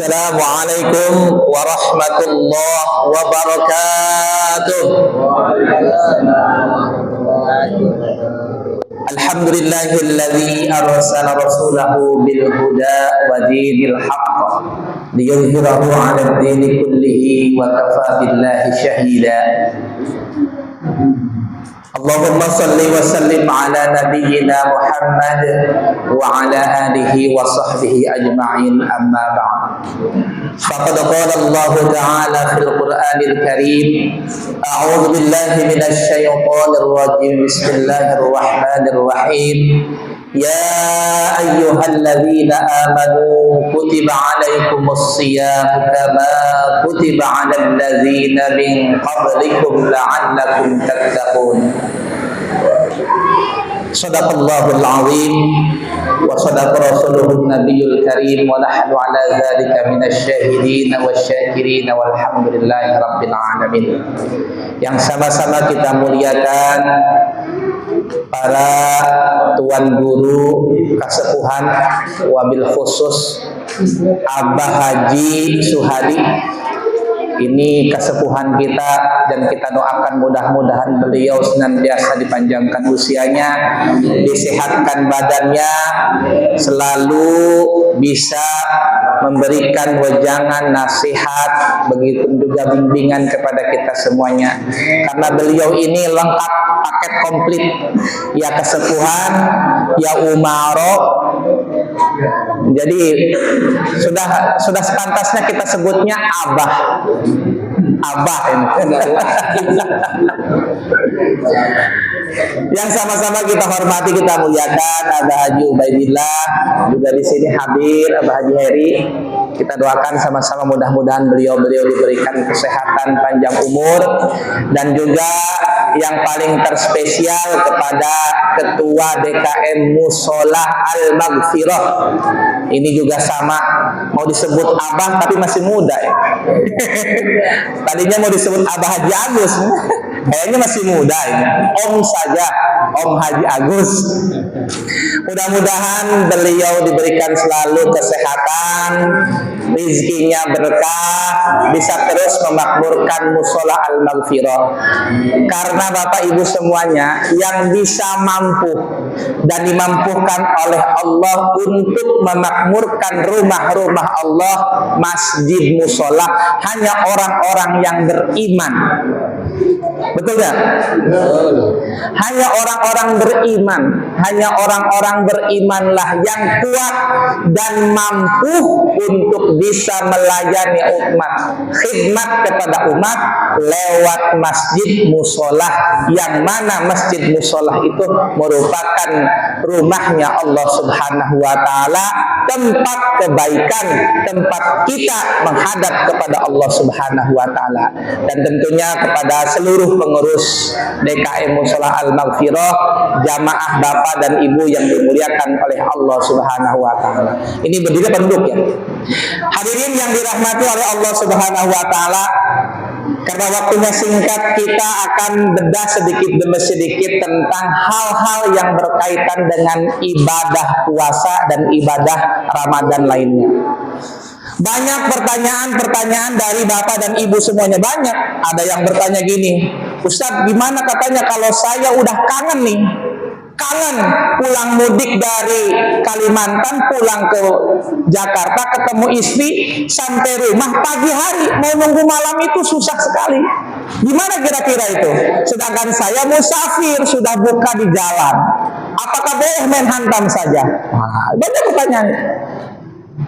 Assalamualaikum warahmatullahi wabarakatuh. Alhamdulillahilladzi arsala rasulahu bil huda wa dinil haqq liyudhhirahu 'alad dini kullihi wa kafa billahi shahida. Allahumma salli wa sallim ala nabiyyina Muhammad wa ala alihi wa sahbihi ajma'in, amma ba'd. Faqad qala Allah ta'ala fil Qur'anil Karim, a'udzu billahi minasy syaithanir rajim, bismillahir rahmanir rahim. Ya ayyuhalladzina amanu kutiba 'alaikumus shiyam kama kutiba 'alal ladzina min qablikum la'allakum tattaqun. Shadaqallahul azim wa shadaqa rasuluhun nabiyul karim wa nahnu ala dzalika minasy syahidin wasyakirin walhamdulillahi rabbil alamin. Yang sama-sama kita muliakan para tuan guru kasepuhan, wabil khusus Abah Haji Suhadi. Ini kesepuhan kita dan kita doakan mudah-mudahan beliau senantiasa dipanjangkan usianya, disehatkan badannya, selalu bisa memberikan wejangan, nasihat, begitu juga bimbingan kepada kita semuanya. Karena beliau ini lengkap, paket komplit, ya kesepuhan, ya umaro. Jadi sudah sepantasnya kita sebutnya Abah. Abah ini. Yang sama-sama kita hormati, kita muliakan Abah Haji Ubaidillah, juga di sini hadir Abah Haji Heri. Kita doakan sama-sama mudah-mudahan beliau diberikan kesehatan, panjang umur, dan juga yang paling terspesial kepada Ketua DKM Musola Al-Maghfirah. Ini juga sama, mau disebut Abah tapi masih muda ya. Tadinya mau disebut Abah Haji Agus, kayaknya masih muda ini. Om saja, Om Haji Agus. Mudah-mudahan beliau diberikan selalu kesehatan, rezekinya berkah, bisa terus memakmurkan Musola Al-Maghfirah. Karena Bapak Ibu semuanya yang bisa mampu dan dimampukan oleh Allah untuk memakmurkan rumah-rumah Allah, masjid, musola, hanya orang-orang yang beriman. Betul gak? Hanya orang-orang beriman, hanya orang-orang berimanlah yang kuat dan mampu untuk bisa melayani umat, khidmat kepada umat lewat masjid musola, yang mana masjid musola itu merupakan rumahnya Allah Subhanahu wa Ta'ala, tempat kebaikan, tempat kita menghadap kepada Allah Subhanahu wa Ta'ala. Dan tentunya kepada seluruh pengurus DKM Musola Al-Maghfirah, jamaah Bapak dan Ibu yang dimuliakan oleh Allah Subhanahu wa Ta'ala. Ini berdiri penduduk ya. Hadirin yang dirahmati oleh Allah Subhanahu wa Ta'ala, karena waktunya singkat, kita akan bedah sedikit demi sedikit tentang hal-hal yang berkaitan dengan ibadah puasa dan ibadah Ramadan lainnya. Banyak pertanyaan-pertanyaan dari Bapak dan Ibu semuanya, banyak. Ada yang bertanya gini, Ustadz gimana katanya kalau saya udah kangen nih, kangen pulang mudik dari Kalimantan, pulang ke Jakarta, ketemu istri, sampai rumah pagi hari, mau nunggu malam itu susah sekali. Gimana kira-kira itu? Sedangkan saya musafir, sudah buka di jalan. Apakah boleh main hantam saja? Nah, banyak pertanyaan.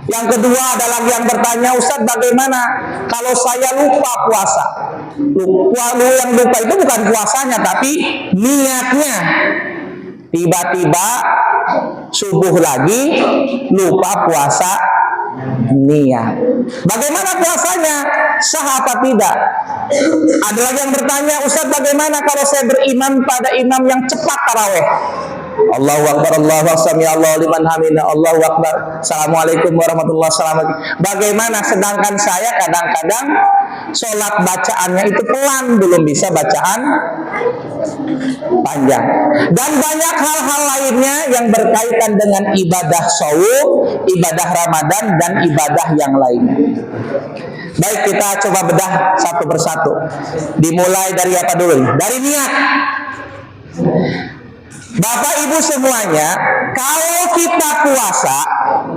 Yang kedua ada lagi yang bertanya, Ustadz bagaimana kalau saya lupa puasa? Yang lupa itu bukan puasanya, tapi niatnya. Tiba-tiba subuh lagi lupa puasa niat. Bagaimana puasanya? Sah apa tidak? Ada lagi yang bertanya, Ustadz bagaimana kalau saya berimam pada imam yang cepat taraweh? Allahu Akbar, Allahu Akbar, sami Allahu liman hamidah, Allahu Akbar, Assalamualaikum warahmatullahi wabarakatuh. Bagaimana sedangkan saya kadang-kadang sholat bacaannya itu pelan, belum bisa bacaan panjang. Dan banyak hal-hal lainnya yang berkaitan dengan ibadah saum, ibadah Ramadan, dan ibadah yang lainnya. Baik, kita coba bedah satu persatu. Dimulai dari apa dulu? Dari niat. Bapak Ibu semuanya, kalau kita puasa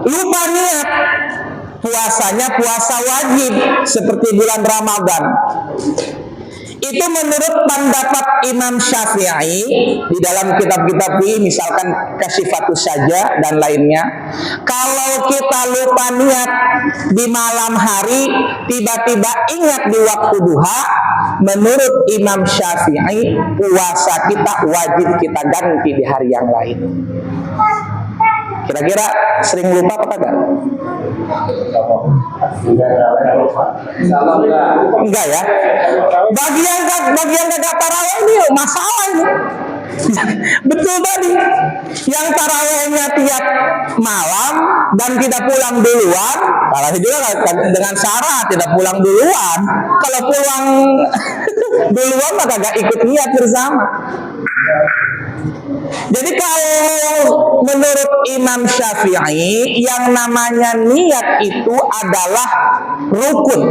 lupa niat, puasanya puasa wajib seperti bulan Ramadan, itu menurut pendapat Imam Syafi'i di dalam kitab-kitab ini, misalkan Kasyifatus Saja dan lainnya, kalau kita lupa niat di malam hari, tiba-tiba ingat di waktu duha, menurut Imam Syafi'i puasa kita wajib kita ganti di hari yang lain. Kira-kira sering lupa apa kagak? Enggak ya. Bagian kagak tarawih ini masalah ini. Betul tadi. Yang tarawihnya tiap malam dan tidak pulang duluan, tarawih juga dengan syarat tidak pulang duluan. Kalau pulang duluan maka kagak ikut niat bersama. Jadi kalau menurut Imam Syafi'i yang namanya niat itu adalah rukun.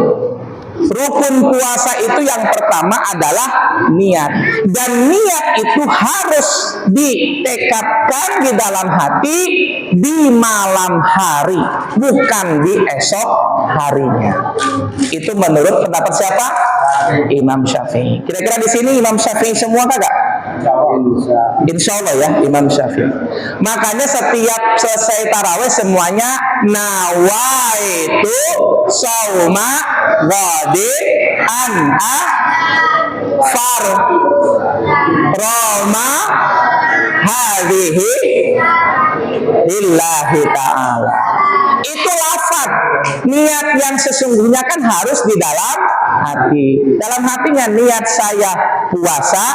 Rukun puasa itu yang pertama adalah niat. Dan niat itu harus ditekadkan di dalam hati di malam hari, bukan di esok harinya. Itu menurut pendapat siapa? Imam Syafi'i. Kira-kira di sini Imam Syafi'i semua kagak? Insya Allah ya, Imam Syafi'i. Makanya setiap selesai tarawih semuanya nawaitu sauma ghadi an'a far roma hadhihi lillahi ta'ala. Itu lafaz. Niat yang sesungguhnya kan harus di dalam hati. Dalam hatinya niat saya puasa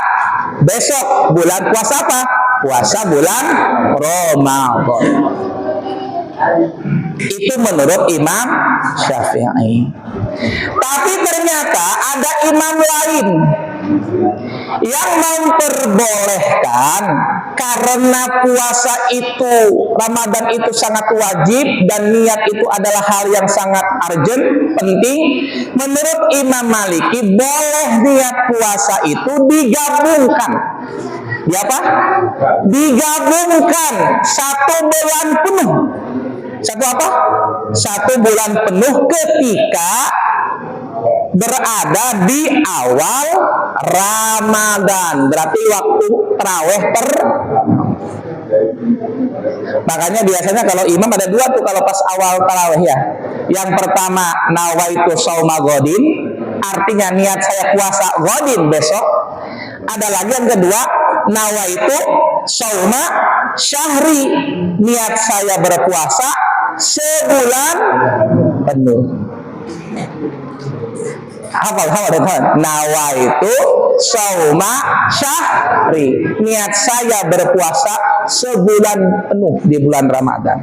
besok, bulan puasa apa? Puasa bulan Ramadan. Itu menurut Imam Syafi'i. Tapi ternyata ada imam lain yang memperbolehkan karena puasa itu, Ramadan itu sangat wajib dan niat itu adalah hal yang sangat urgent, penting. Menurut Imam Maliki boleh niat puasa itu digabungkan. Ya apa? Digabungkan 1 bulan penuh. Satu apa? 1 bulan penuh ketika berada di awal Ramadan. Berarti waktu tarawih makanya biasanya kalau imam ada 2 tuh kalau pas awal tarawih ya. Yang pertama nawaitu shauma godin, artinya niat saya puasa godin besok. Ada lagi yang kedua nawaitu shauma syahri, niat saya berpuasa sebulan penuh. Hafal teman. Nawaitu shauma syahri, niat saya berpuasa sebulan penuh di bulan Ramadan.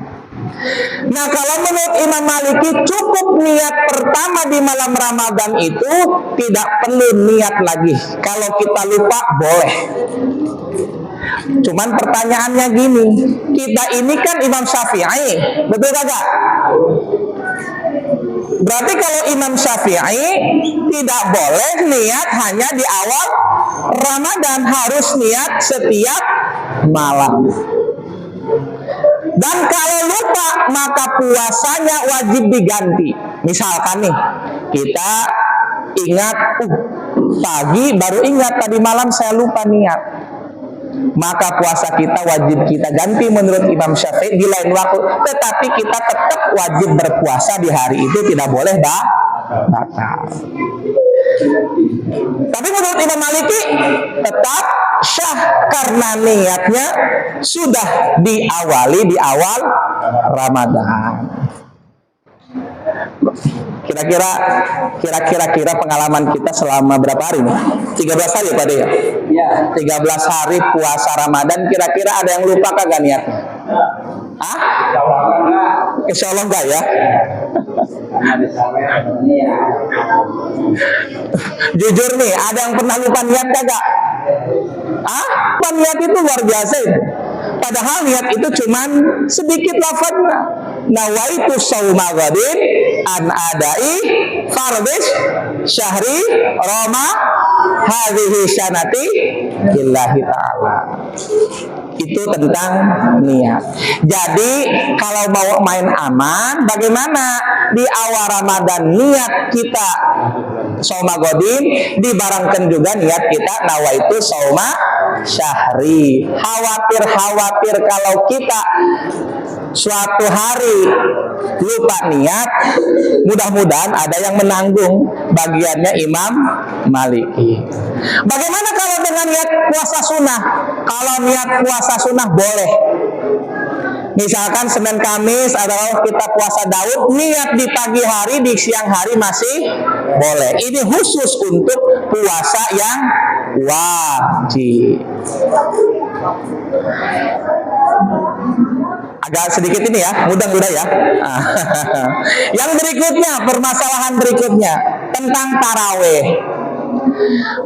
Nah, kalau menurut Imam Maliki cukup niat pertama di malam Ramadan itu, tidak perlu niat lagi. Kalau kita lupa boleh. Cuman pertanyaannya gini, kita ini kan Imam Syafi'i, betul kagak? Berarti kalau Imam Syafi'i tidak boleh niat hanya di awal Ramadan, harus niat setiap malam. Dan kalau lupa maka puasanya wajib diganti. Misalkan nih, kita ingat pagi baru ingat tadi malam saya lupa niat, maka puasa kita wajib kita ganti menurut Imam Syafi'i di lain waktu. Tetapi kita tetap wajib berpuasa di hari itu, tidak boleh batal. Tapi menurut Imam Maliki tetap syah karena niatnya sudah diawali di awal Ramadan. Kira-kira pengalaman kita selama berapa hari nih? 13 hari Pak De ya? Iya. 13 hari puasa Ramadan, kira-kira ada yang lupa kagak niatnya? Hah? Insya Allah enggak ya? Jujur nih, ada yang pernah lupa niat kagak? Niat itu luar biasa itu. Padahal niat itu cuman sedikit lafaznya. Nawaitu shauma ghadin an adai fardis syahri roma hadhihi sanati lillahi ta'ala. Itu tentang niat. Jadi kalau mau main aman, bagaimana di awal Ramadan niat kita shauma ghadin, dibarengkan juga niat kita nawaitu shauma syahri. Khawatir kalau kita suatu hari lupa niat, mudah-mudahan ada yang menanggung bagiannya Imam Maliki. Bagaimana kalau dengan niat puasa sunnah? Kalau niat puasa sunnah boleh. Misalkan Senin Kamis adalah kita puasa Daud, niat di pagi hari, di siang hari masih boleh. Ini khusus untuk puasa yang wajib. Agak sedikit ini ya, mudah-mudah ya. Yang berikutnya, permasalahan berikutnya tentang taraweh.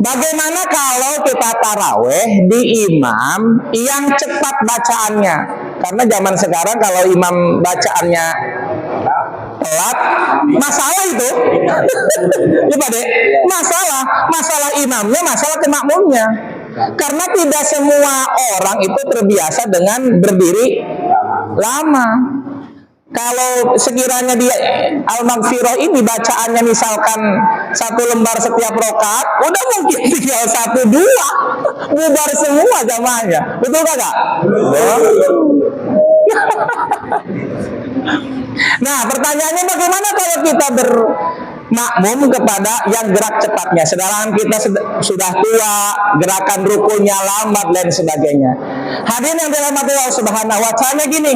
Bagaimana kalau kita taraweh di imam yang cepat bacaannya? Karena zaman sekarang kalau imam bacaannya telat, masalah itu. Ya Pak Dek, masalah imamnya, masalah kemakmumnya. Karena tidak semua orang itu terbiasa dengan berdiri lama. Kalau sekiranya dia Al-Maghfirah ini bacaannya misalkan 1 lembar setiap rakaat, udah mungkin tinggal 1-2 bubar semua jamaahnya. Betul kagak? Nah, pertanyaannya bagaimana kalau kita bermakmum kepada yang gerak cepatnya, sedangkan kita sudah tua, gerakan rukunya lambat dan sebagainya. Hadirin yang dirahmati Allah Subhanahu wa taala, gini.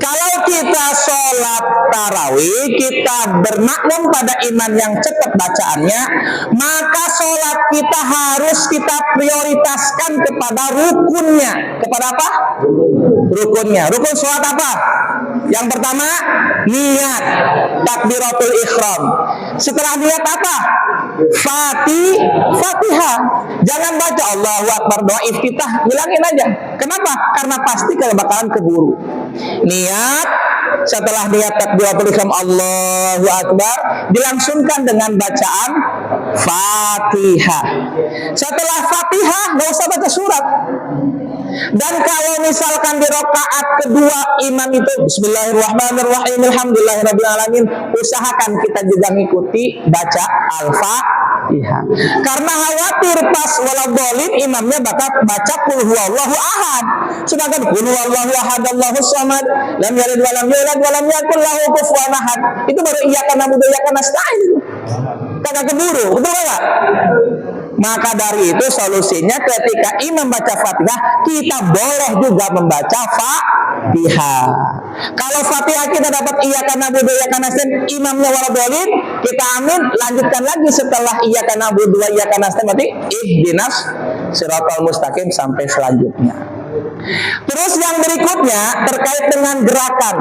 Kalau kita sholat tarawih, kita bermakmum pada imam yang cepat bacaannya, maka sholat kita harus kita prioritaskan kepada rukunnya. Kepada apa? Rukunnya. Rukun sholat apa? Yang pertama, niat, takbiratul ihram. Setelah niat apa? Fatihah. Jangan baca Allahu Akbar doa iftitah, bilangin aja. Kenapa? Karena pasti kalau bakalan keburu. Niat, setelah niat takbiratul ihram Allahu Akbar, dilangsungkan dengan bacaan Fatihah. Setelah Fatihah nggak usah baca surat. Dan kalau misalkan di rakaat kedua imam itu Bismillahirrahmanirrahim Alhamdulillahirabbil alamin, usahakan kita juga mengikuti baca Al-Fatihah. Karena khawatir pas waladhdallin imamnya bakal baca qul huwallahu ahad. Sedangkan qul huwallahu ahad Allahus samad lam yalid wa lam yulad wa lam yakul lahu kufuwan ahad. Itu baru iyyaka na'budu wa iyyaka nasta'in. Kagak keburu, betul enggak? Maka dari itu solusinya ketika imam baca Fatihah, kita boleh juga membaca Fatihah. Kalau Fatihah kita dapat iyyaka na'budu wa iyyaka nasta'in, imamnya waladhdallin, kita amin, lanjutkan lagi setelah iyyaka na'budu wa iyyaka nasta'in, berarti ihdinas siratal mustaqim sampai selanjutnya. Terus yang berikutnya terkait dengan gerakan.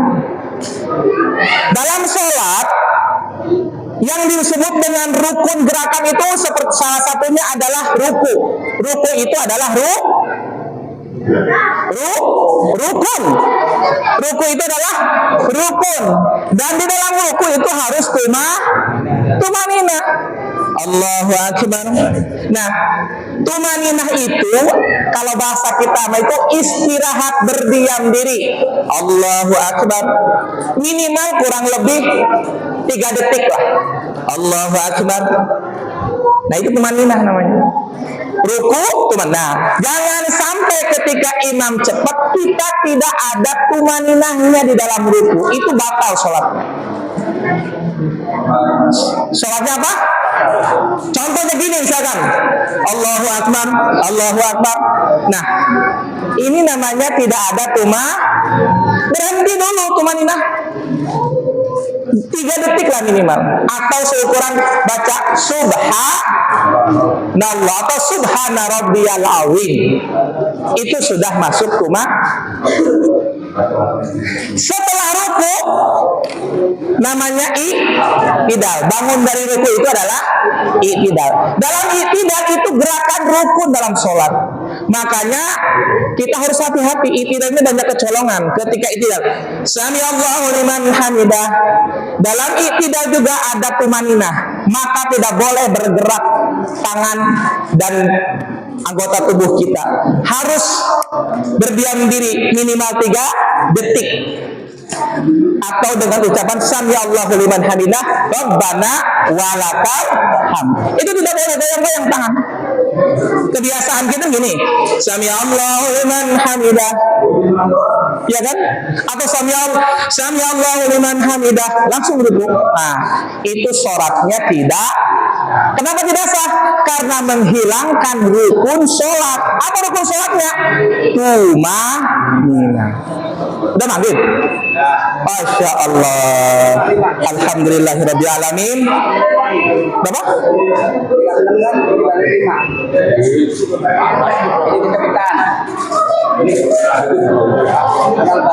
Dalam sholat yang disebut dengan rukun gerakan itu seperti salah satunya adalah ruku. Ruku itu adalah rukun. Ruku itu adalah rukun. Dan di dalam ruku itu harus tumanina. Allahu Akbar. Nah, tumaninah itu kalau bahasa kita itu istirahat berdiam diri. Allahu Akbar. Minimal kurang lebih 3 detik lah. Allahu Akbar. Nah, itu tumaninah namanya. Ruku, tumaninah. Jangan sampai ketika imam cepat kita tidak ada tumaninahnya di dalam ruku. Itu batal sholatnya. Sholatnya apa? Contohnya gini misalkan Allahu Akbar, Allahu Akbar. Nah, ini namanya tidak ada berhenti dulu tumaninah 3 detik lah minimal. Atau seukuran baca subhanallah atau subhana rabbiyal azim. Itu sudah masuk Setelah ruku namanya i'tidal. Bangun dari ruku itu adalah i'tidal. Dalam i'tidal itu gerakan rukun dalam sholat. Makanya kita harus hati-hati. I'tidal ini banyak kecolongan. Ketika i'tidal, sami Allahu liman hamidah. Dalam i'tidal juga ada tumaninah. Maka tidak boleh bergerak tangan dan anggota tubuh kita. Harus berdiam diri minimal 3 detik. Atau dengan ucapan sami Allahu liman hamidah, Rabbana walakal hamd. Itu tidak boleh goyang-goyang tangan. Kebiasaan kita gini, sami Allahu liman hamidah, ya kan? Atau sami Allahu liman hamidah, langsung ruku. Nah, itu syaratnya tidak. Kenapa tidak sah? Karena menghilangkan rukun sholat. Apa rukun sholatnya? Tumanina. Udah manggil? Masya Allah. Alhamdulillahirabbil alamin. Berapa?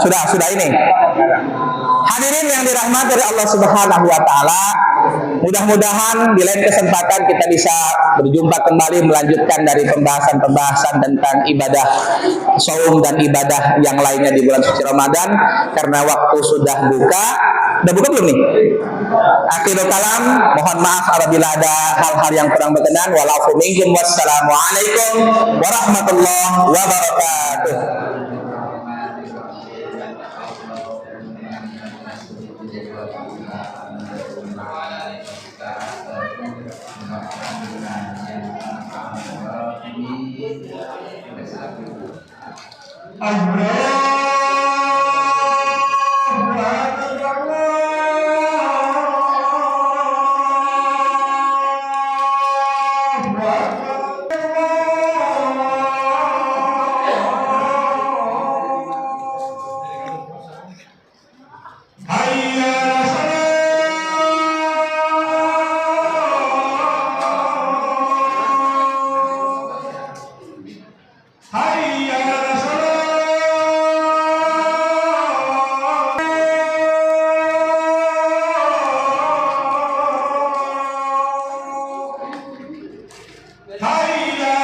Sudah ini. Hadirin yang dirahmati oleh Allah Subhanahu wa taala, mudah-mudahan di lain kesempatan kita bisa berjumpa kembali melanjutkan dari pembahasan-pembahasan tentang ibadah saum dan ibadah yang lainnya di bulan suci Ramadan, karena waktu sudah buka. Udah buka belum nih? Akhirul kalam, mohon maaf apabila ada hal-hal yang kurang berkenan. Walafu minkum, wassalamualaikum warahmatullahi wabarakatuh. Hayya